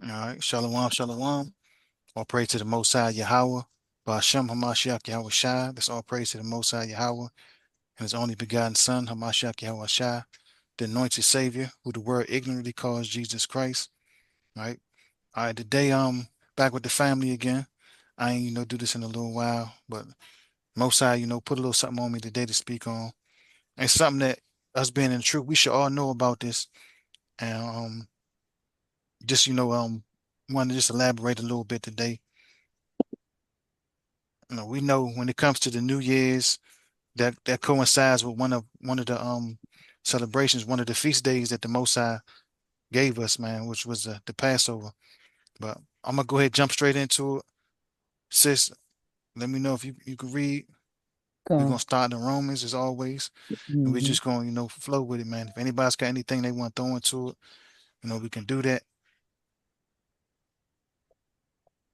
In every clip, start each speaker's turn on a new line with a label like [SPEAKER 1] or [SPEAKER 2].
[SPEAKER 1] All right. Shalom, shalom. All praise to the Most High Yahweh. Ba'ashem Hamashiach Yahweh Shai. That's all praise to the Most High Yahweh and His only begotten Son, Hamashiach Yahweh Shai, the anointed Savior, who the world ignorantly calls Jesus Christ. All right. All right. Today, back with the family again. I ain't, do this in a little while, but Most High, put a little something on me today to speak on. And something that us being in the truth, we should all know about this. And just, want to just elaborate a little bit today. We know when it comes to the New Year's, that coincides with one of the celebrations, one of the feast days that the Most High gave us, man, which was the Passover. But I'm gonna go ahead and jump straight into it. Sis, let me know if you can read. We're gonna
[SPEAKER 2] Come.
[SPEAKER 1] start in Romans as always, and we're
[SPEAKER 2] Hmm.
[SPEAKER 1] just gonna, flow with it, man. If anybody's got anything they want to throw into it, we can do that.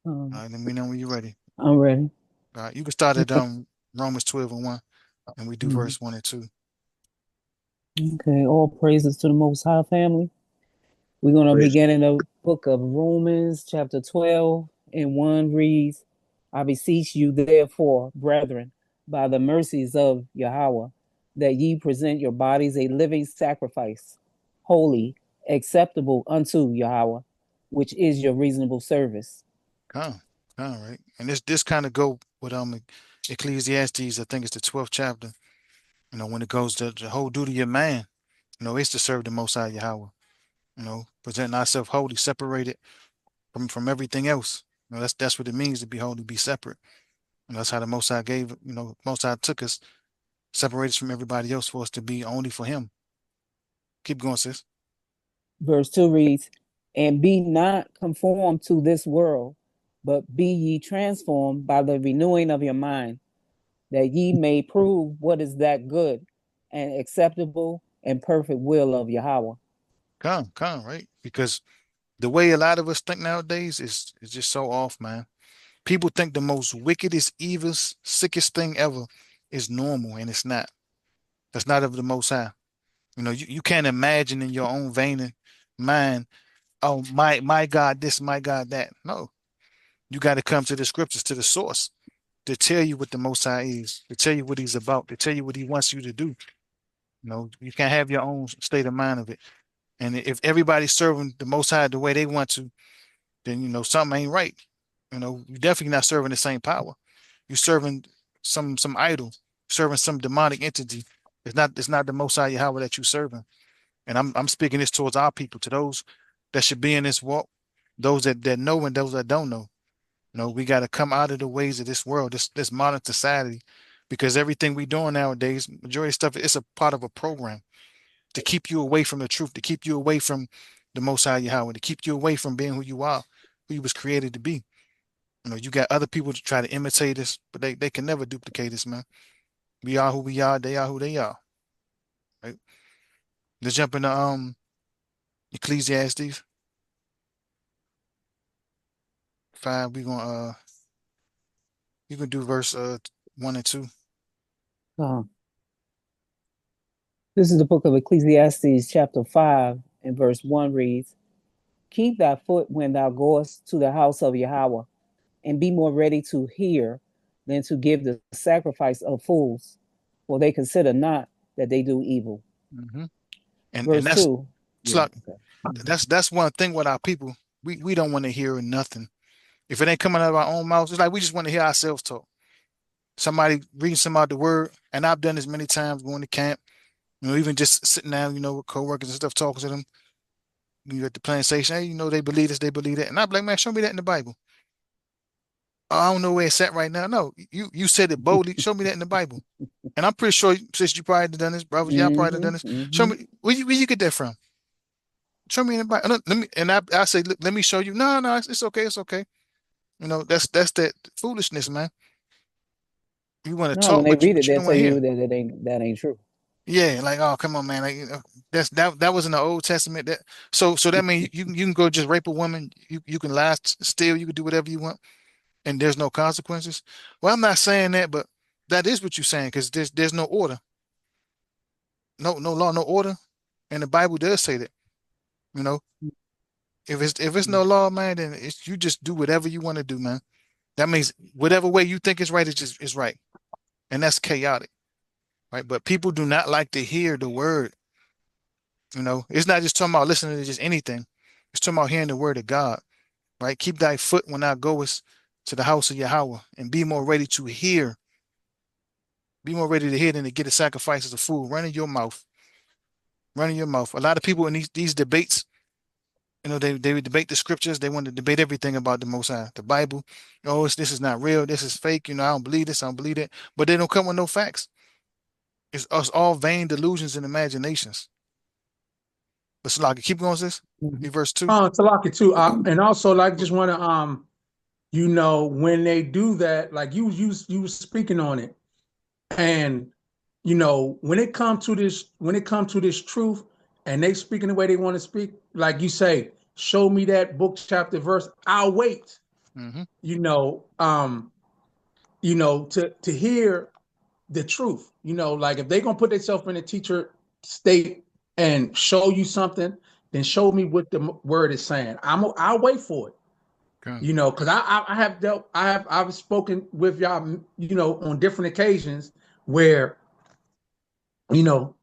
[SPEAKER 1] All
[SPEAKER 2] Um,
[SPEAKER 1] right, let me know when you're ready.
[SPEAKER 2] I'm ready.
[SPEAKER 1] All right, you can start at
[SPEAKER 2] Okay.
[SPEAKER 1] Romans 12 and 1, and we do
[SPEAKER 2] Mhm.
[SPEAKER 1] verse 1 and 2.
[SPEAKER 2] Okay. All praises to the Most High family. We're going to
[SPEAKER 1] Praise.
[SPEAKER 2] begin in the book of Romans, chapter 12, and 1 reads, I beseech you, therefore, brethren, by the mercies of Yahweh, that ye present your bodies a living sacrifice, holy, acceptable unto Yahweh, which is your reasonable service.
[SPEAKER 1] Come, all right. And this kind of go with Ecclesiastes. I think it's the 12th chapter. When it goes to the whole duty of man, it's to serve the Most High Yahweh. Presenting ourselves holy, separated from everything else. That's what it means to be holy, be separate. And that's how the Most High gave. Most High took us, separated us from everybody else for us to be only for Him. Keep going, sis.
[SPEAKER 2] Verse 2 reads, and be not conformed to this world, but be ye transformed by the renewing of your mind, that ye may prove what is that good and acceptable and perfect will of Yahweh.
[SPEAKER 1] Come, right? Because the way a lot of us think nowadays is just so off, man. People think the most wickedest, evilest, sickest thing ever is normal, and it's not. That's not of the Most High. You can't imagine in your own vein of mind, oh my God, this, my God, that. No, you got to come to the scriptures, to the source, to tell you what the Most High is, to tell you what He's about, to tell you what He wants you to do. You can't have your own state of mind of it. And if everybody's serving the Most High the way they want to, then something ain't right. You're definitely not serving the same power. You're serving some idol, serving some demonic entity. It's not the Most High Yahweh that you're serving. And I'm speaking this towards our people, to those that should be in this walk, those that know and those that don't know. We got to come out of the ways of this world, this modern society, because everything we doing nowadays, majority of stuff, it's a part of a program to keep you away from the truth, to keep you away from the Most High Yahweh, to keep you away from being who you are, who you was created to be. You got other people to try to imitate us, but they can never duplicate us, man. We are who we are, they are who they are. Right? Let's jump into Ecclesiastes 5. We gonna you can do verse 1 and 2.
[SPEAKER 2] Uh, this is the book of Ecclesiastes, chapter 5, and verse 1 reads, keep thy foot when thou goest to the house of Yahweh, and be more ready to hear than to give the sacrifice of fools, for they consider not that they do evil.
[SPEAKER 1] Hmm. And
[SPEAKER 2] Verse
[SPEAKER 1] that's
[SPEAKER 2] 2.
[SPEAKER 1] it's
[SPEAKER 2] Yeah,
[SPEAKER 1] like
[SPEAKER 2] okay.
[SPEAKER 1] that's one thing with our people. We don't want to hear nothing. If it ain't coming out of our own mouths, it's like we just want to hear ourselves talk. Somebody reading some out the word, and I've done this many times going to camp, even just sitting down, with coworkers and stuff, talking to them. You at the planning station, hey, they believe this, they believe that. And I'm like, man, show me that in the Bible. Oh, I don't know where it's at right now. No, you said it boldly. Show me that in the Bible. And I'm pretty sure, since you probably done this, brothers, y'all probably
[SPEAKER 2] Mm-hmm,
[SPEAKER 1] done this. Show
[SPEAKER 2] mm-hmm.
[SPEAKER 1] me where you get that from. Show me in the Bible. No, let me, and I say, look, let me show you. No, no, it's okay, it's okay. That's that foolishness, man. You want to
[SPEAKER 2] No, when
[SPEAKER 1] talk,
[SPEAKER 2] they
[SPEAKER 1] but you
[SPEAKER 2] read it,
[SPEAKER 1] but you
[SPEAKER 2] they'll
[SPEAKER 1] don't want
[SPEAKER 2] tell
[SPEAKER 1] to hear.
[SPEAKER 2] you that ain't true.
[SPEAKER 1] Yeah, like, oh, come on, man. Like, that was in the Old Testament. So that means you can go just rape a woman. You can lie, steal. You can do whatever you want, and there's no consequences. Well, I'm not saying that, but that is what you're saying, because there's no order, no law, no order, and the Bible does say that. You know, If it's no law, man, then it's you just do whatever you want to do, man. That means whatever way you think is right is just is right, and that's chaotic, right? But people do not like to hear the word. It's not just talking about listening to just anything. It's talking about hearing the word of God, right? Keep thy foot when thou goest to the house of Yahweh, and be more ready to hear. Be more ready to hear than to get a sacrifice as a fool. Running your mouth, running your mouth. A lot of people in these debates, they would debate the scriptures. They want to debate everything about the Most High, the Bible. Oh, this is not real. This is fake. I don't believe this. I don't believe that. But they don't come with no facts. It's us all vain delusions and imaginations. But so, like, keep going, sis.
[SPEAKER 2] Mhm.
[SPEAKER 1] Read verse 2.
[SPEAKER 3] Talaki too, and also like just want to when they do that, like you speaking on it, and when it comes to this truth, and they speaking the way they want to speak, like you say, show me that book chapter verse. I'll wait.
[SPEAKER 1] Mm-hmm.
[SPEAKER 3] You know, to hear the truth. Like if they're gonna put themselves in a teacher state and show you something, then show me what the word is saying. I'll wait for it.
[SPEAKER 1] Okay.
[SPEAKER 3] Because I have dealt, I've spoken with y'all, on different occasions where,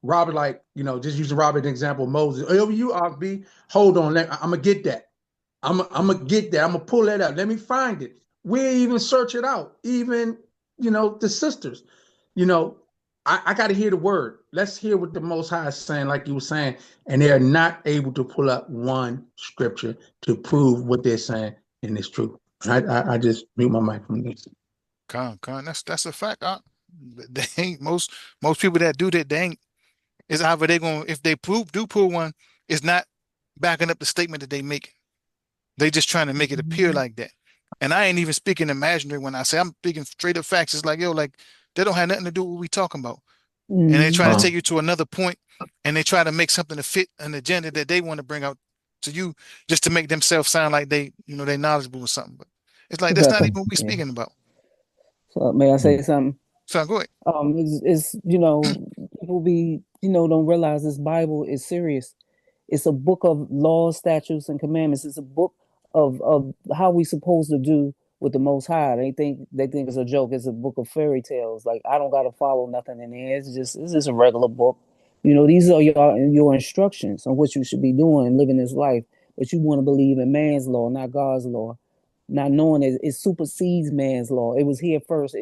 [SPEAKER 3] Robert, like, just using Robert an example, Moses, over you, be hold on, I'm gonna get that. I'm gonna get that. I'm gonna pull that up. Let me find it. We even search it out. Even, the sisters, you know, I got to hear the word. Let's hear what the Most High is saying, like you were saying, and they're not able to pull up one scripture to prove what they're saying in this truth. I just mute my mic from this.
[SPEAKER 1] Con. That's a fact. They ain't most people that do that. They ain't. It's either they going if they pull one, it's not backing up the statement that they make. They just trying to make it appear like that. And I ain't even speaking imaginary when I say I'm speaking straight up facts. It's like, yo, like they don't have nothing to do with what we talking about. And they try to
[SPEAKER 2] Mhm.
[SPEAKER 1] take you to another point, and they try to make something to fit an agenda that they want to bring out to you just to make themselves sound like they knowledgeable or something. But it's like that's not even
[SPEAKER 2] Exactly.
[SPEAKER 1] what we
[SPEAKER 2] Yeah.
[SPEAKER 1] speaking about.
[SPEAKER 2] So may I say something?
[SPEAKER 1] So go ahead.
[SPEAKER 2] It's people don't realize this Bible is serious. It's a book of laws, statutes, and commandments. It's a book of how we supposed to do with the Most High. They think it's a joke. It's a book of fairy tales. Like I don't gotta follow nothing in there. It's just a regular book. These are your instructions on what you should be doing and living this life. But you want to believe in man's law, not God's law, not knowing it supersedes man's law. It was here first.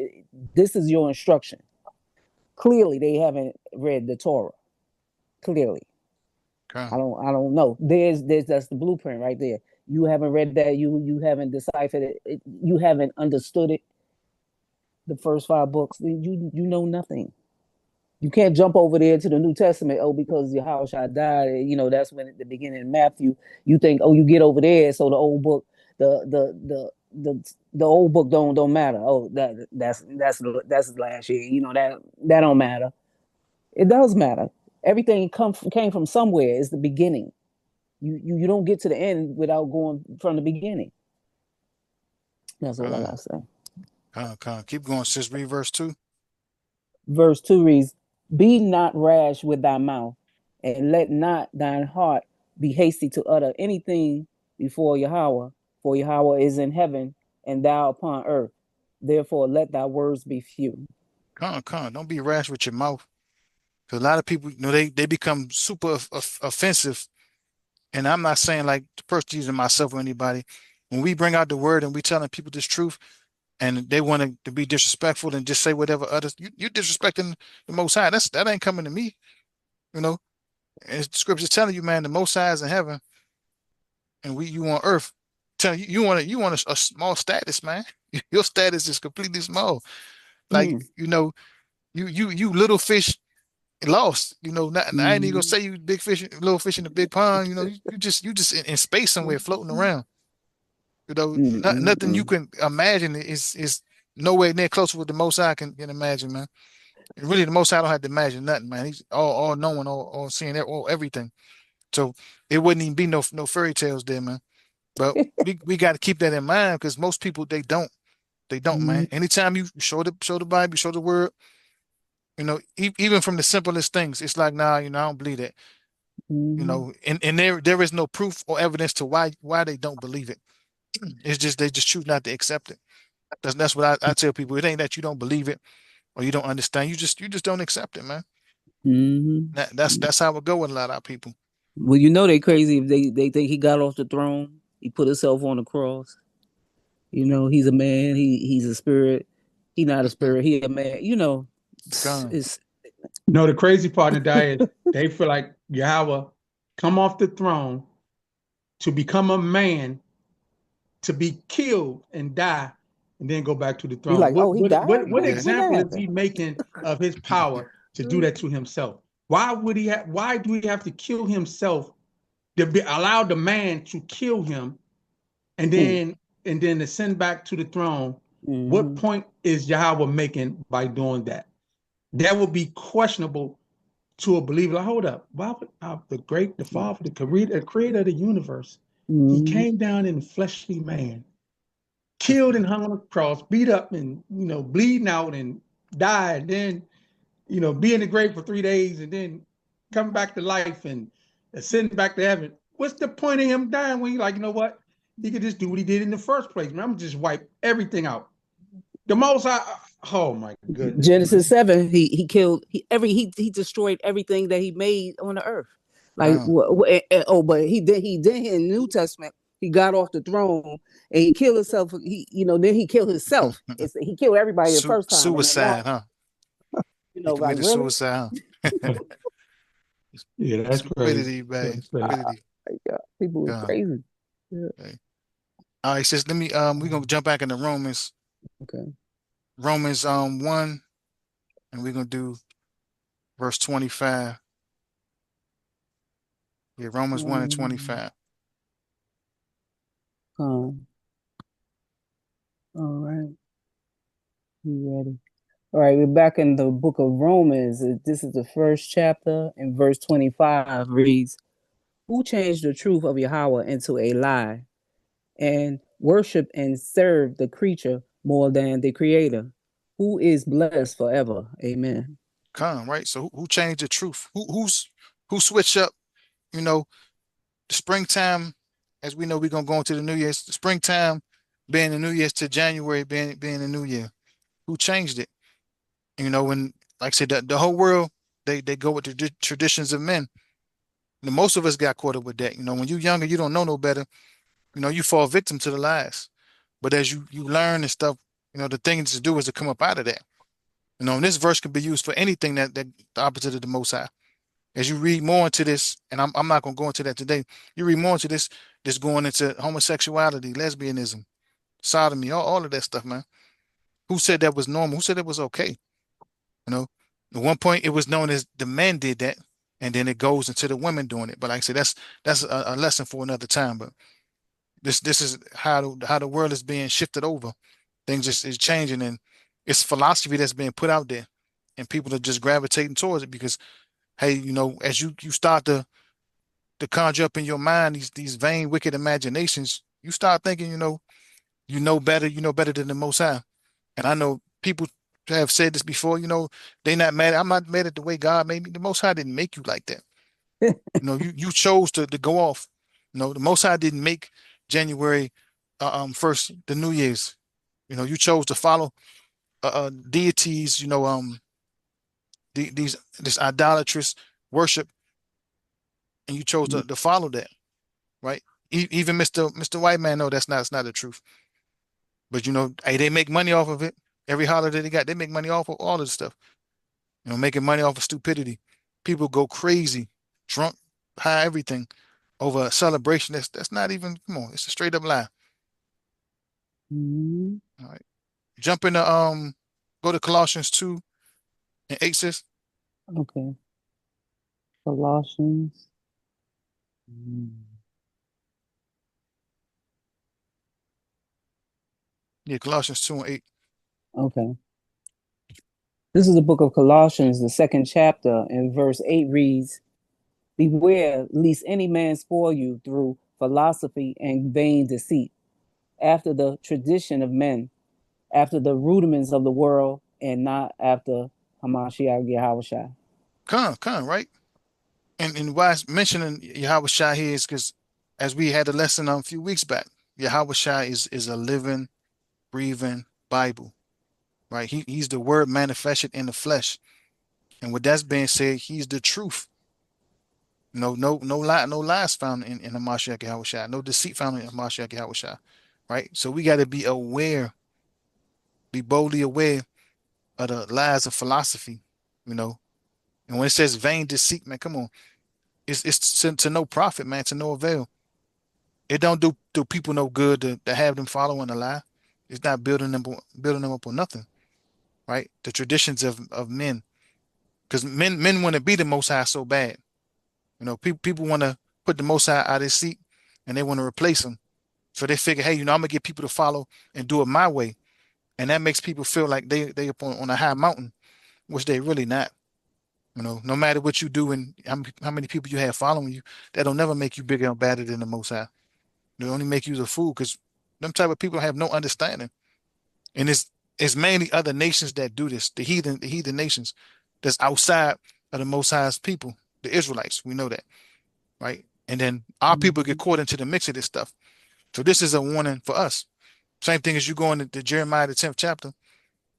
[SPEAKER 2] This is your instruction. Clearly, they haven't read the Torah. Clearly,
[SPEAKER 1] Okay.
[SPEAKER 2] I don't know. There's that's the blueprint right there. You haven't read that. You haven't deciphered it. You haven't understood it. The first five books. You know nothing. You can't jump over there to the New Testament. Oh, because Yahushua died. That's when at the beginning of Matthew. You think, oh, you get over there. So the old book, the old book don't matter. Oh, that's last year. That don't matter. It does matter. Everything came from somewhere. It's the beginning. You don't get to the end without going from the beginning. That's all I
[SPEAKER 1] Con.
[SPEAKER 2] gotta say.
[SPEAKER 1] Keep going, sis. Read verse 2.
[SPEAKER 2] Verse 2 reads, "Be not rash with thy mouth, and let not thine heart be hasty to utter anything before Yahweh, for Yahweh is in heaven, and thou upon earth. Therefore let thy words be few."
[SPEAKER 1] Con. Don't be rash with your mouth. Because a lot of people, they become super offensive. And I'm not saying like the person using myself or anybody. When we bring out the word and we telling people this truth, and they want to be disrespectful and just say whatever others, you disrespecting the Most High. That ain't coming to me. You know, and the scripture's telling you, man, the Most High is in heaven, and you on earth. Telling you want a small status, man. Your status is completely small. Like
[SPEAKER 2] Mm.
[SPEAKER 1] you little fish lost. I ain't even gonna
[SPEAKER 2] Mm.
[SPEAKER 1] say you big fish, little fish in the big pond. You just in space somewhere floating around.
[SPEAKER 2] Mm, mm,
[SPEAKER 1] Nothing you
[SPEAKER 2] mm.
[SPEAKER 1] can imagine is nowhere near close to what the Most High can imagine, man. And really, the Most High don't have to imagine nothing, man. He's all knowing, all seeing, all everything. So it wouldn't even be no fairy tales there, man. But we got to keep that in mind because most people they don't, man.
[SPEAKER 2] Mm.
[SPEAKER 1] Anytime you show the Bible, show the word, even from the simplest things, it's like, nah, I don't believe that.
[SPEAKER 2] Mm-hmm.
[SPEAKER 1] And there is no proof or evidence to why they don't believe it. It's just they just choose not to accept it. That's what I tell people. It ain't that you don't believe it or you don't understand. You just don't accept it, man. That's how it go with a lot of people.
[SPEAKER 2] Well, they crazy if they think he got off the throne. He put himself on the cross. He's a man. He's a spirit. He not a spirit. He a man.
[SPEAKER 1] Gone.
[SPEAKER 2] It's
[SPEAKER 3] The crazy part of that is they feel like Yahweh come off the throne to become a man, to be killed and die, and then go back to the
[SPEAKER 2] you
[SPEAKER 3] throne.
[SPEAKER 2] like,
[SPEAKER 3] What
[SPEAKER 2] oh, he
[SPEAKER 3] what
[SPEAKER 2] died.
[SPEAKER 3] what, what
[SPEAKER 2] When that
[SPEAKER 3] example is
[SPEAKER 2] happened?
[SPEAKER 3] he making of his power to do that to himself? Why would he have? Why do he have to kill himself to allow the man to kill him and
[SPEAKER 2] Hmm.
[SPEAKER 3] then ascend back to the throne? What
[SPEAKER 2] Mm-hmm.
[SPEAKER 3] point is Yahweh making by doing that? That would be questionable to a believer. Like, hold up, why would the Father, the creator of the universe, he
[SPEAKER 2] Mm-hmm.
[SPEAKER 3] came down in a fleshly man, killed and hung on a cross, beat up and bleeding out and died, then be in the grave for 3 days and then come back to life and ascend back to heaven. What's the point of him dying when he like, what? He could just do what he did in the first place, man. I'm just wipe everything out. The most I Oh my goodness, man.
[SPEAKER 2] Genesis 7, he killed he destroyed everything that he made on the earth. Like
[SPEAKER 1] Gone.
[SPEAKER 2] but he did in the New Testament. He got off the throne and he killed himself. Then he killed himself. He killed everybody the first time, and then now
[SPEAKER 1] Suicide, huh? He
[SPEAKER 2] like
[SPEAKER 1] committed
[SPEAKER 2] really.
[SPEAKER 1] suicide, huh?
[SPEAKER 3] Yeah, that's crazy.
[SPEAKER 1] Stupidity, man.
[SPEAKER 3] That's crazy.
[SPEAKER 1] Stupidity.
[SPEAKER 2] Yeah, people was
[SPEAKER 1] Gone.
[SPEAKER 2] crazy. Yeah.
[SPEAKER 1] Okay. All right, sis, let me we're gonna jump back into Romans.
[SPEAKER 2] Okay.
[SPEAKER 1] Romans 1, and we're gonna do verse 25. Yeah, Romans 1 and
[SPEAKER 2] Um,
[SPEAKER 1] 25.
[SPEAKER 2] um, all right. You ready? All right, we're back in the book of Romans. This is the first chapter, and verse 25 reads, who changed the truth of Yahweh into a lie and worship and serve the creature more than the creator, who is blessed forever. Amen.
[SPEAKER 1] Come, right? So who changed the truth? Who switched up, you know, the springtime, as we know we're gonna go into the New Year's, the springtime being the New Year's to January being the New Year. Who changed it? When like I said, the whole world they go with the traditions of men. Most of us got caught up with that. When you're younger, you don't know no better. You fall victim to the lies. But as you learn and stuff, the thing to do is to come up out of that. And this verse can be used for anything that the opposite of the Most High. As you read more into this, and I'm not gonna go into that today. You read more into this going into homosexuality, lesbianism, sodomy, all of that stuff, man. Who said that was normal? Who said it was okay? You know, at one point it was known as the men did that, and then it goes into the women doing it. But like I said, that's a lesson for another time. But this is how the world is being shifted over. Things just is changing, and it's philosophy that's being put out there, and people are just gravitating towards it because, hey, as you start to conjure up in your mind these vain, wicked imaginations, you start thinking, you know better than the Most High. And I know people have said this before, they not mad. I'm not mad at the way God made me. The Most High didn't make you like that. You chose to go off. The Most High didn't make January first the New Year's. You chose to follow deities, this idolatrous worship, and you chose to follow that, right? Even Mr. White Man, no, that's not the truth. But hey, they make money off of it. Every holiday they got, they make money off of all of the stuff. Making money off of stupidity. People go crazy, drunk, high, everything over a celebration. That's not even. Come on, it's a straight up lie.
[SPEAKER 2] Mhm.
[SPEAKER 1] All right, jump into go to Colossians 2 and 8 says,
[SPEAKER 2] Okay. Colossians. Mm.
[SPEAKER 1] yeah, Colossians 2 and 8.
[SPEAKER 2] Okay. This is the book of Colossians, the second chapter, and verse 8 reads, beware lest any man spoil you through philosophy and vain deceit, after the tradition of men, after the rudiments of the world, and not after Hamashiach Yahushua.
[SPEAKER 1] Right? And why I'm mentioning Yahweh Shai here is because, as we had a lesson a few weeks back, Yahweh Shai is a living, breathing Bible, right? He's the word manifested in the flesh. And with that being said, he's the truth. No lies found in the Mashiach Yahweh Shai, no deceit found in the Mashiach Yahweh Shai, right? So we got to be aware, be boldly aware of the lies of philosophy, you know. And when it says vain deceit, man, come on, it's to no profit, man, to no avail. It don't do people no good to have them following a lie. It's not building them up on nothing, right? The traditions of men, because men want to be the Most High so bad. People want to put the Most High out of his seat, and they want to replace him. So they figure, hey, I'm gonna get people to follow and do it my way, and that makes people feel like they up on a high mountain, which they really not. No matter what you do and how many people you have following you, that'll never make you bigger or better than the Most High. It'll only make you the fool because them type of people have no understanding. And it's mainly other nations that do this, the heathen nations that's outside of the Most High's people, the Israelites. We know that, right? And then our people get
[SPEAKER 2] Mhm.
[SPEAKER 1] caught into the mix of this stuff. So this is a warning for us. Same thing as you go into Jeremiah the 10th chapter.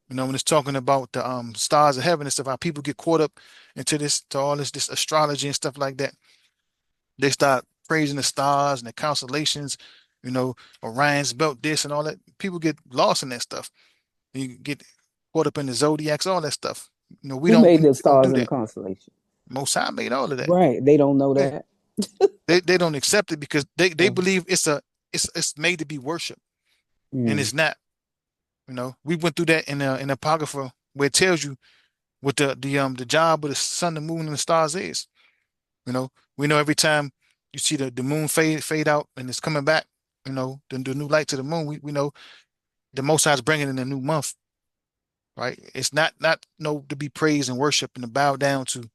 [SPEAKER 1] When it's talking about the stars of heaven and stuff, how people get caught up into to all this astrology and stuff like that. They start praising the stars and the constellations, you know, Orion's belt, this and all that. People get lost in that stuff. You get caught up in the zodiacs, all that stuff. We
[SPEAKER 2] Who
[SPEAKER 1] don't
[SPEAKER 2] made
[SPEAKER 1] we
[SPEAKER 2] the
[SPEAKER 1] don't do
[SPEAKER 2] stars and the
[SPEAKER 1] that.
[SPEAKER 2] constellation?
[SPEAKER 1] Most High made all of that.
[SPEAKER 2] Right. They don't know
[SPEAKER 1] Yeah.
[SPEAKER 2] that.
[SPEAKER 1] They don't accept it because they
[SPEAKER 2] Oh.
[SPEAKER 1] believe it's made to be worshiped, and
[SPEAKER 2] Mm.
[SPEAKER 1] it's not. We went through that in Apocrypha where it tells you what the job of the sun, the moon, and the stars is. We know every time you see the moon fade out and it's coming back, the new light to the moon, we know the Most High is bringing in a new month, right? It's not no to be praised and worshiped and to bow down to.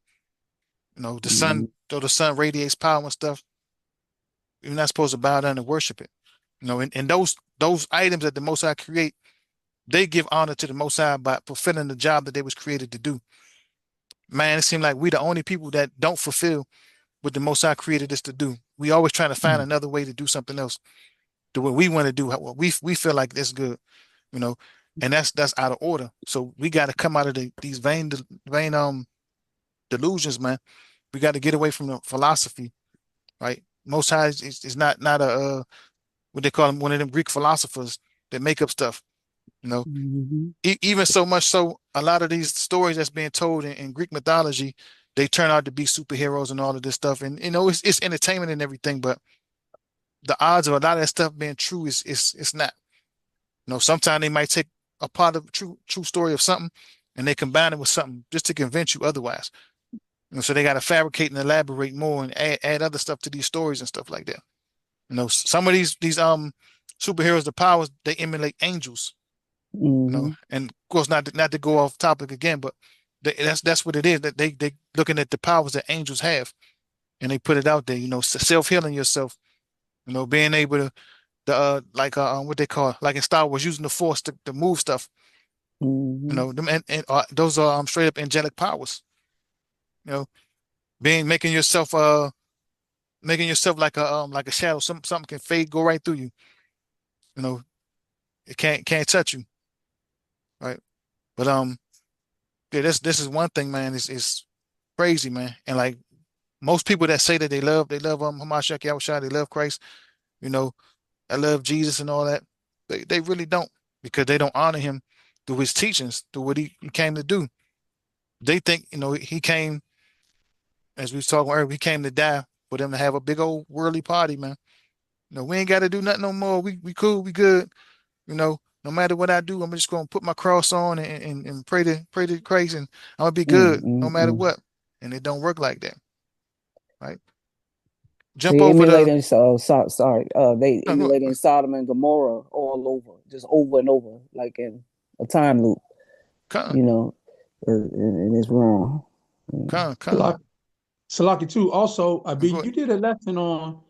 [SPEAKER 1] The sun,
[SPEAKER 2] Mm.
[SPEAKER 1] though the sun radiates power and stuff, you're not supposed to bow down and worship it. And those items that the Most High create, they give honor to the Most High by fulfilling the job that they was created to do. Man, it seems like we the only people that don't fulfill what the Most High created us to do. We always trying to find
[SPEAKER 2] Mm.
[SPEAKER 1] another way to do something else, do what we want to do, what we feel like that's good, you know, and that's out of order. So we got to come out of these vain delusions, man. We got to get away from the philosophy, right? Most High is not a what they call them, one of them Greek philosophers that make up stuff, you know.
[SPEAKER 2] Mhm.
[SPEAKER 1] Even so much so, a lot of these stories that's being told in Greek mythology, they turn out to be superheroes and all of this stuff, and it's entertainment and everything, but the odds of a lot of that stuff being true is it's not. Sometimes they might take a part of true story of something and they combine it with something just to convince you otherwise. So they got to fabricate and elaborate more and add other stuff to these stories and stuff like that. Some of these superheroes, the powers they emulate angels.
[SPEAKER 2] Mhm.
[SPEAKER 1] And of course not to go off topic again, but that's what it is that they looking at the powers that angels have and they put it out there. Self healing yourself. Being able to like what they call like in Star Wars using the Force to move stuff.
[SPEAKER 2] Mhm.
[SPEAKER 1] Them and those are straight up angelic powers. You know, being making yourself like a shadow. Something can fade, go right through you. You know, it can't touch you, right? But yeah, this is one thing, man. It's crazy, man. And like most people that say that they love Hamashiach Yahushua, they love Christ. You know, I love Jesus and all that. They really don't because they don't honor him through his teachings, through what he came to do. They think, he came, as we was talking earlier, he came to die for them to have a big old worldly party, man. We ain't got to do nothing no more. We cool, we good. No matter what I do, I'm just gonna put my cross on and pray to Christ, and I'm gonna be
[SPEAKER 2] Mm.
[SPEAKER 1] good no
[SPEAKER 2] Mm.
[SPEAKER 1] matter
[SPEAKER 2] Mm.
[SPEAKER 1] what. And it don't work like that, right? Jump
[SPEAKER 2] They
[SPEAKER 1] over
[SPEAKER 2] emulating. Sorry. They
[SPEAKER 1] no, go,
[SPEAKER 2] emulating Sodom and Gomorrah all over, just over and over, like in a time loop.
[SPEAKER 1] con,
[SPEAKER 2] You know, and it's wrong. Mm.
[SPEAKER 1] con,
[SPEAKER 3] Salaki too. Also, B,
[SPEAKER 1] go
[SPEAKER 3] you did a lesson on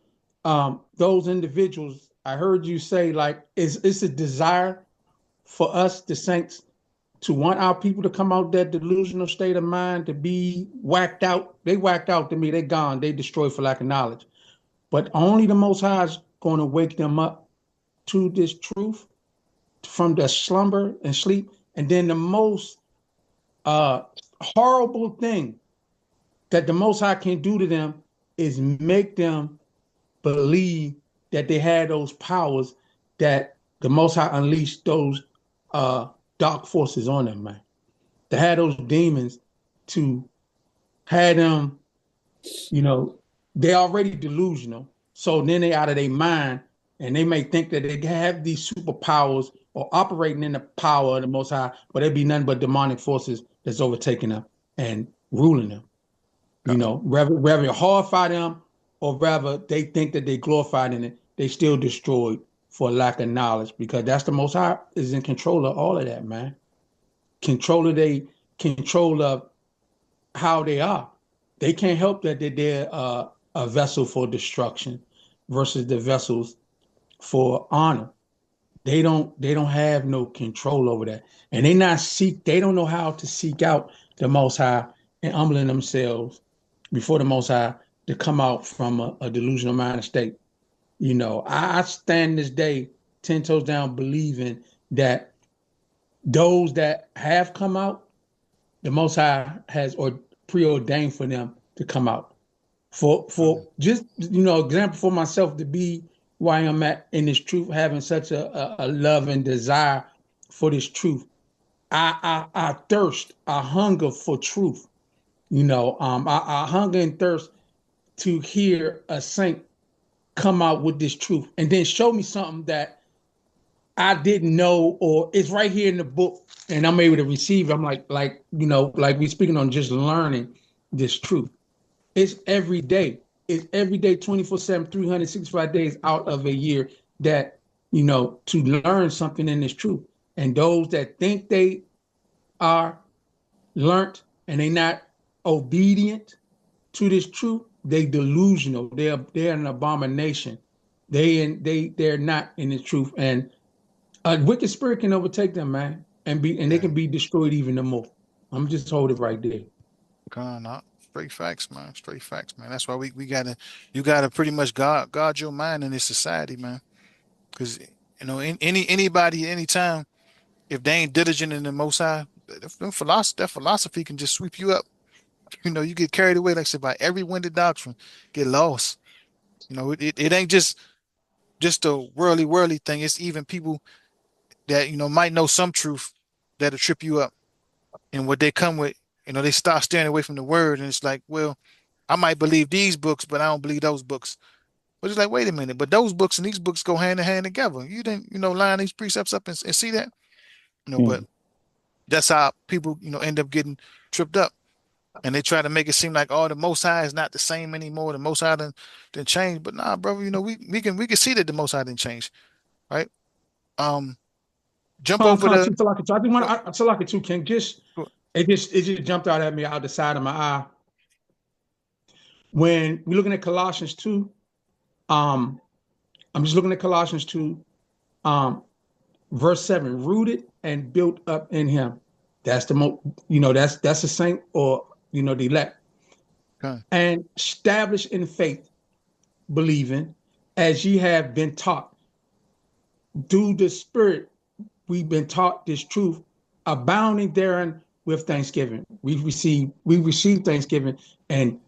[SPEAKER 3] those individuals. I heard you say like it's a desire for us, the saints, to want our people to come out that delusional state of mind, to be whacked out. They whacked out to me. They gone. They destroyed for lack of knowledge. But only the Most High is going to wake them up to this truth from their slumber and sleep. And then the most horrible thing that the Most High can do to them is make them believe that they had those powers, that the Most High unleashed those dark forces on them, man. To have those demons, to have them, they already delusional. So then they out of their mind, and they may think that they have these superpowers or operating in the power of the Most High, but it be nothing but demonic forces that's overtaking them and ruling them. Whether horrify them or rather they think that they glorified in it, they still destroyed for lack of knowledge, because that's the Most High is in control of all of that, man. Control of how they are. They can't help that they're a vessel for destruction versus the vessels for honor. They don't have no control over that. And they don't know how to seek out the Most High and humbling themselves before the Most High to come out from a delusional mind state. I stand this day 10 toes down believing that those that have come out, the Most High has preordained for them to come out. For just, example for myself to be where I am at in this truth, having such a love and desire for this truth. I thirst, I hunger for truth. I hunger and thirst to hear a saint come out with this truth and then show me something that I didn't know, or it's right here in the book and I'm able to receive it. I'm like we speaking on just learning this truth. It's every day. It's every day, 24/7, 365 days out of a year that, to learn something in this truth. And those that think they are learned and they not obedient to this truth, they delusional. They're an abomination. They're not in the truth. And a wicked spirit can overtake them, man, and they can be destroyed even more. I'm just hold it right there.
[SPEAKER 1] Straight facts, man. Straight facts, man. That's why you gotta pretty much guard your mind in this society, man. Because anybody, anytime, if they ain't diligent in the Most High, that philosophy can just sweep you up. You get carried away, like I said, by every winded doctrine, get lost. It ain't just a worldly thing. It's even people that might know some truth that'll trip you up, and what they come with, they start staring away from the word, and it's like, well, I might believe these books, but I don't believe those books. But it's like, wait a minute, but those books and these books go hand in hand together. You didn't, line these precepts up and see that, but
[SPEAKER 3] Mm.
[SPEAKER 1] that's how people, end up getting tripped up. And they try to make it seem like, oh, the Most High is not the same anymore. The Most High didn't change. But nah, brother, we can see that the Most High didn't change, right? Um, jump over
[SPEAKER 3] Con,
[SPEAKER 1] the.
[SPEAKER 3] Salaki, I just want
[SPEAKER 1] Go,
[SPEAKER 3] Salaki too, King.
[SPEAKER 1] go,
[SPEAKER 3] It just jumped out at me out the side of my eye when we're looking at Colossians 2. Um, I'm just looking at Colossians 2, verse 7, rooted and built up in him. That's the most, that's the saint, or the elect,
[SPEAKER 1] go.
[SPEAKER 3] and established in faith, believing, as ye have been taught. Through the Spirit, we've been taught this truth, abounding therein with thanksgiving. We receive thanksgiving and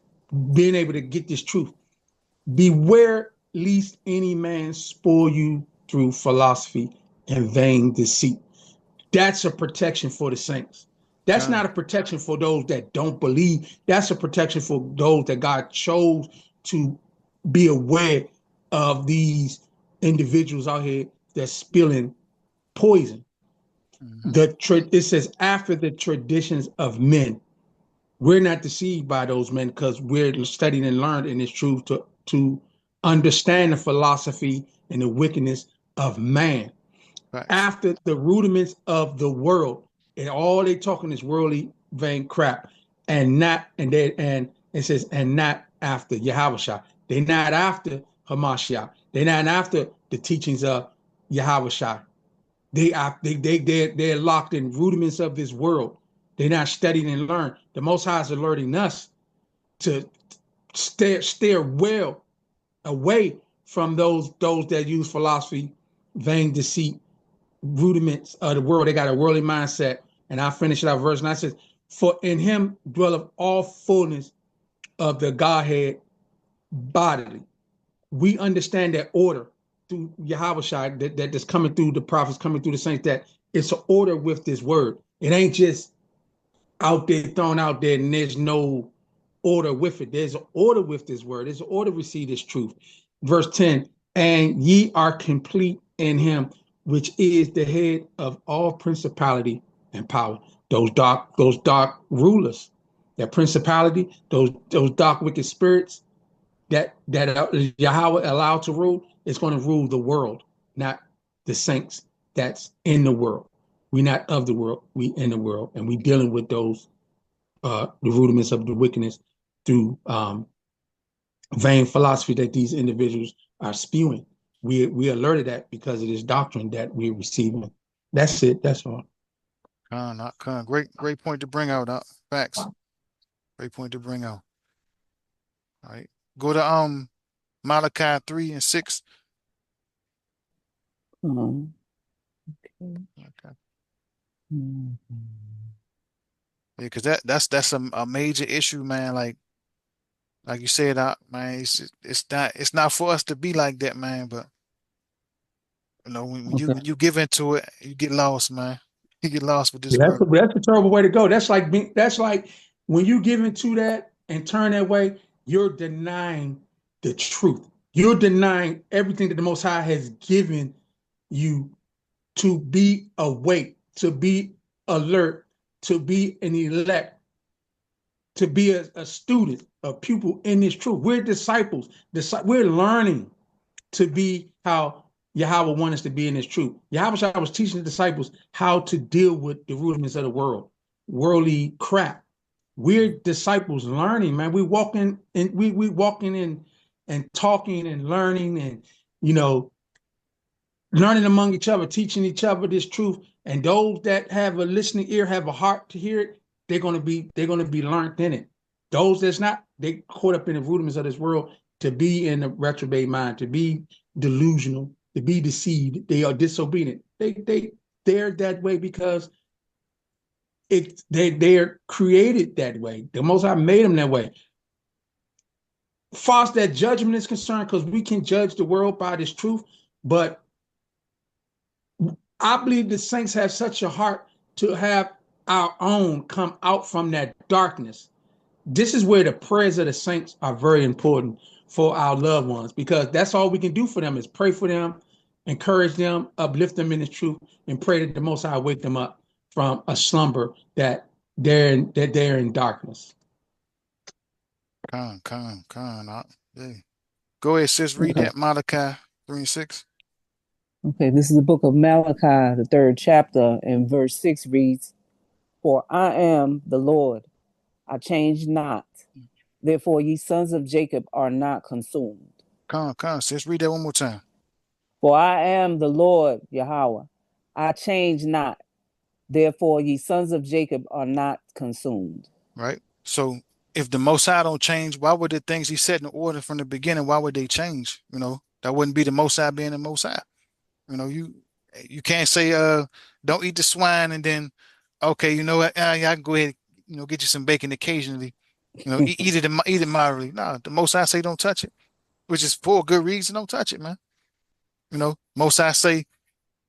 [SPEAKER 3] being able to get this truth. Beware lest any man spoil you through philosophy and vain deceit. That's a protection for the saints. That's
[SPEAKER 1] Con,
[SPEAKER 3] not a protection for those that don't believe. That's a protection for those that God chose to be aware of these individuals out here that's spilling poison.
[SPEAKER 1] hmm
[SPEAKER 3] It says after the traditions of men. We're not deceived by those men because we're studied and learned in this truth to understand the philosophy and the wickedness of man.
[SPEAKER 1] facts.
[SPEAKER 3] After the rudiments of the world, and all they talking is worldly vain crap, and it says and not after Yahweh. They're not after Hamashiach. They're not after the teachings of Yahweh. they're locked in rudiments of this world. They're not studying and learn. The Most High is alerting us to steer well away from those that use philosophy, vain deceit, rudiments of the world. They got a worldly mindset. And I finish it out verse 9 says, "For in him dwelleth all fullness of the Godhead bodily." We understand that order through Yahweh Shai, that's coming through the prophets, coming through the saints, that it's an order with this word. It ain't just out there, thrown out there, and there's no order with it. There's an order with this word. There's an order to receive this truth. Verse 10, "And ye are complete in him, which is the head of all principality and power." Those dark rulers, that principality, those dark wicked spirits that Yahweh allowed to rule, is going to rule the world, not the saints that's in the world. We're not of the world, we in the world, and we dealing with those the rudiments of the wickedness through vain philosophy that these individuals are spewing. We alerted that because of this doctrine that we're receiving. That's it. That's all.
[SPEAKER 1] Great point to bring out. Facts. Great point to bring out. All right. Go to Malachi 3 and 6.
[SPEAKER 2] Okay.
[SPEAKER 1] Okay.
[SPEAKER 2] Mhm.
[SPEAKER 1] Yeah, because that's a major issue, man. Like you said, man, it's not for us to be like that, man. But when
[SPEAKER 2] Okay.
[SPEAKER 1] you give into it, you get lost, man. You get lost with this
[SPEAKER 3] Yeah,
[SPEAKER 1] world.
[SPEAKER 3] that's a terrible way to go. That's like when you give into that and turn that way, you're denying the truth. You're denying everything that the Most High has given you to be awake, to be alert, to be an elect, to be a student, a pupil in this truth. We're disciples. We're learning to be how Yahweh wants us to be in this truth. Yahweh was teaching the disciples how to deal with the rudiments of the world, worldly crap. We're disciples learning, man. We walking in and talking and learning and you know learning among each other, teaching each other this truth. And those that have a listening ear, have a heart to hear it, they're gonna be learned in it. Those that's not, they caught up in the rudiments of this world, to be in the reprobate mind, to be delusional, to be deceived. They are disobedient. They're that way because they're created that way. The Most High made them that way. Far as that judgment is concerned, because we can judge the world by this truth, but I believe the saints have such a heart to have our own come out from that darkness. This is where the prayers of the saints are very important for our loved ones, because that's all we can do for them is pray for them, encourage them, uplift them in the truth, and pray that the Most High wake them up from a slumber that they're in darkness.
[SPEAKER 1] Yeah. Go ahead, sis. Read
[SPEAKER 2] Okay.
[SPEAKER 1] that Malachi 3 and 6.
[SPEAKER 2] Okay. This is the book of Malachi, the third chapter, and verse 6 reads, "For I am the Lord, I change not. Therefore, ye sons of Jacob are not consumed.
[SPEAKER 1] Sis. Read that one more time.
[SPEAKER 2] For I am the Lord Yahweh, I change not. Therefore, ye sons of Jacob are not consumed."
[SPEAKER 1] Right. So if the Most High don't change, why would the things He set in order from the beginning? Why would they change? That wouldn't be the Most High being the Most High. You can't say don't eat the swine and then okay, you know what? Yeah, I can go ahead, get you some bacon occasionally. Eat it moderately. No, the Most High say don't touch it, which is for a good reason. Don't touch it, man. Most High say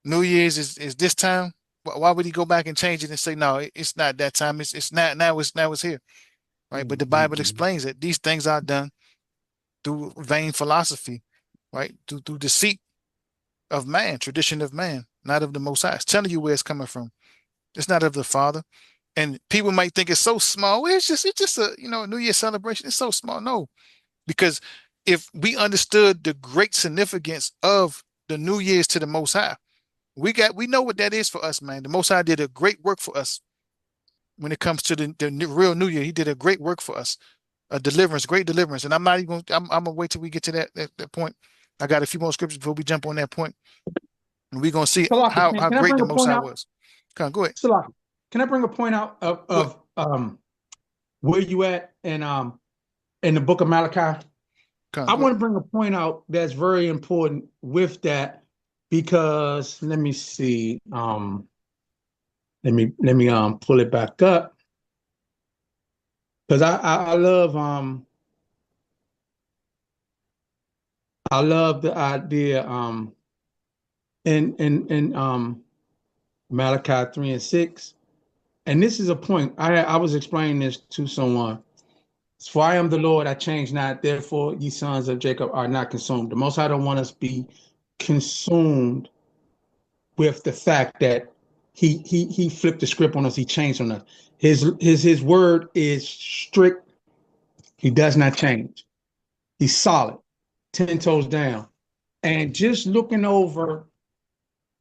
[SPEAKER 1] New Year's is this time. Why would He go back and change it and say no? It's not that time. It's not now. It's here, right? But the Bible
[SPEAKER 2] Mhm.
[SPEAKER 1] explains that these things are done through vain philosophy, right? Through deceit of man, tradition of man, not of the Most High. It's telling you where it's coming from. It's not of the Father. And people might think it's so small. Well, it's just a New Year celebration. It's so small. No, because if we understood the great significance of the New Year's to the Most High, we know what that is for us, man. The Most High did a great work for us when it comes to the real New Year. He did a great work for us, a deliverance, great deliverance. And I'm not even. I'm gonna wait till we get to that point. I got a few more scriptures before we jump on that point. And we're gonna see
[SPEAKER 3] Salaki,
[SPEAKER 1] how
[SPEAKER 3] can I
[SPEAKER 1] great
[SPEAKER 3] bring
[SPEAKER 1] the
[SPEAKER 3] a
[SPEAKER 1] Most
[SPEAKER 3] point
[SPEAKER 1] High
[SPEAKER 3] out?
[SPEAKER 1] was. Come on, go ahead.
[SPEAKER 3] Salaki, can I bring a point out
[SPEAKER 1] Go ahead.
[SPEAKER 3] of where you at in the book of Malachi?
[SPEAKER 1] Come on,
[SPEAKER 3] I
[SPEAKER 1] go ahead.
[SPEAKER 3] want to bring a point out that's very important with that because let me see. Let me pull it back up because I love the idea in Malachi 3 and 6. And this is a point. I was explaining this to someone. For I am the Lord, I change not. Therefore, ye sons of Jacob are not consumed. The Most High don't want us to be consumed with the fact that he flipped the script on us. He changed on us. His word is strict. He does not change. He's solid, 10 toes down. And just looking over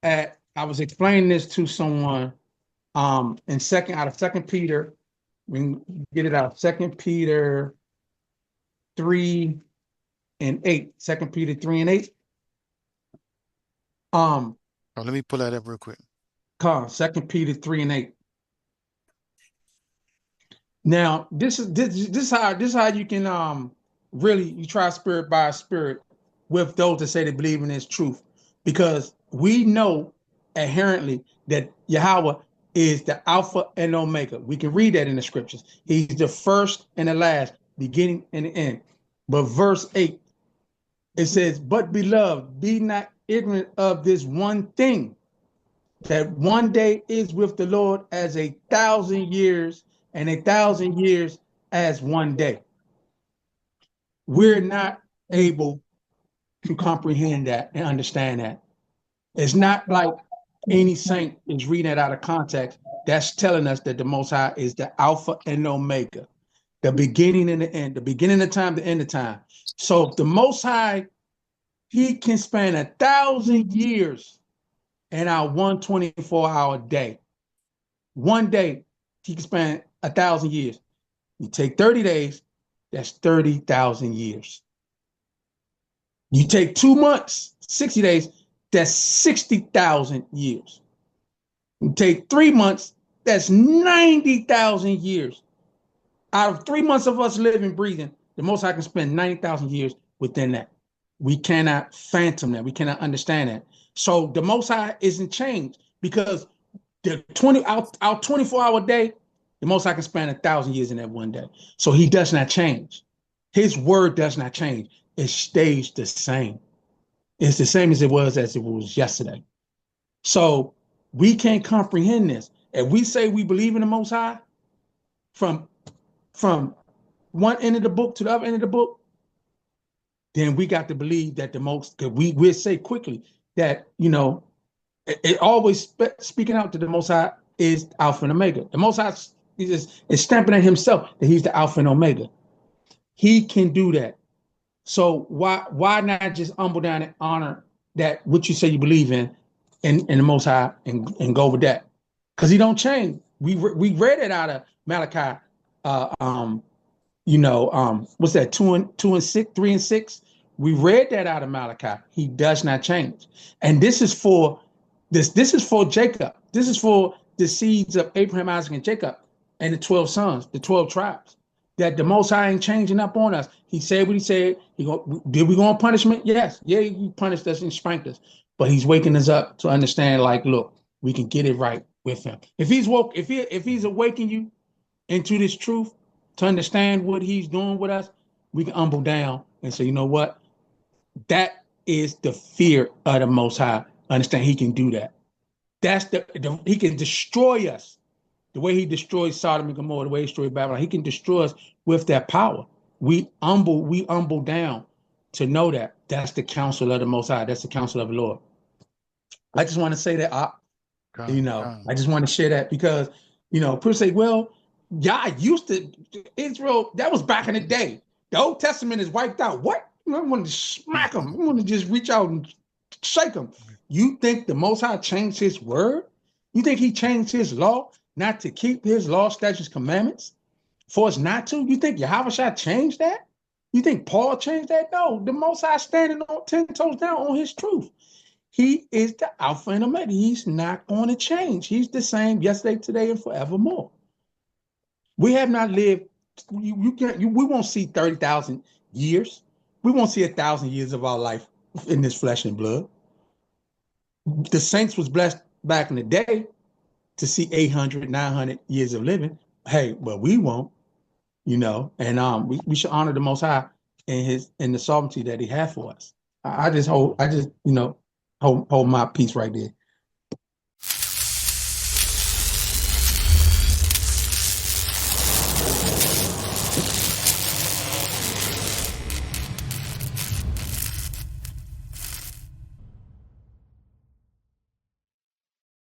[SPEAKER 3] at, I was explaining this to someone in Second Peter. We can get it out. Second Peter 3 and 8. Second Peter 3 and 8. Um,
[SPEAKER 1] Oh, let me pull that up real quick.
[SPEAKER 3] Second Peter 3 and 8. Now, this is how you can really you try spirit by spirit with those that say they believe in this truth, because we know inherently that Yahweh is the Alpha and Omega. We can read that in the scriptures. He's the first and the last, beginning and the end. But verse 8, it says, "But beloved, be not ignorant of this one thing, that one day is with the Lord as 1,000 years, and 1,000 years as one day." We're not able to comprehend that and understand that. It's not like any saint is reading it out of context. That's telling us that the Most High is the Alpha and Omega, the beginning and the end, the beginning of time, the end of time. So the Most High, he can span 1,000 years in our 1 24-hour day. One day, he can span 1,000 years. You take 30 days, that's 30,000 years. You take 2 months, 60 days, that's 60,000 years. You take 3 months, that's 90,000 years. Out of 3 months of us living, breathing, the Most High can spend 90,000 years within that. We cannot phantom that. We cannot understand that. So the Most High isn't changed because our 24-hour day, the Most High can span 1,000 years in that one day. So he does not change. His word does not change. It stays the same. It's the same as it was yesterday. So we can't comprehend this. If we say we believe in the Most High, from one end of the book to the other end of the book, then we got to believe that the most. Cause we say quickly that it always speaking out to the Most High is Alpha and Omega. The Most High is stamping at himself that he's the Alpha and Omega. He can do that. So why not just humble down and honor that what you say you believe in the Most High and go with that? Because he don't change. We read it out of Malachi. Uh, um, what's that? 2 and 6, 3 and 6. We read that out of Malachi. He does not change, and this is for This is for Jacob. This is for the seeds of Abraham, Isaac, and Jacob, and the 12 sons, the 12 tribes. That the Most High ain't changing up on us. He said what he said. Did we go on punishment? Yes. Yeah, he punished us and spanked us, but he's waking us up to understand. Like, look, we can get it right with him. If he's awakening you into this truth to understand what he's doing with us, we can humble down and say, you know what? That is the fear of the Most High. Understand he can do that. That's he can destroy us the way he destroyed Sodom and Gomorrah, the way he destroyed Babylon. He can destroy us with that power. We humble down to know that. That's the counsel of the Most High. That's the counsel of the Lord. I just want to say that I just want to share that because people say, well, yeah, used to Israel, that was back in the day. The Old Testament is wiped out. What? I want to smack them. I want to just reach out and shake them. You think the Most High changed his word? You think he changed his law not to keep his law, statutes, commandments for us not to? You think Yahweh changed that? You think Paul changed that? No, the Most High standing on 10 toes down on his truth. He is the Alpha and Omega. He's not going to change. He's the same yesterday, today, and forevermore. We have not lived. You can't. We won't see 30,000 years. We won't see 1,000 years of our life in this flesh and blood. The saints was blessed back in the day to see 800, 900 years of living. Hey, but we won't. And we should honor the Most High in the sovereignty that He had for us. I just hold my peace right there.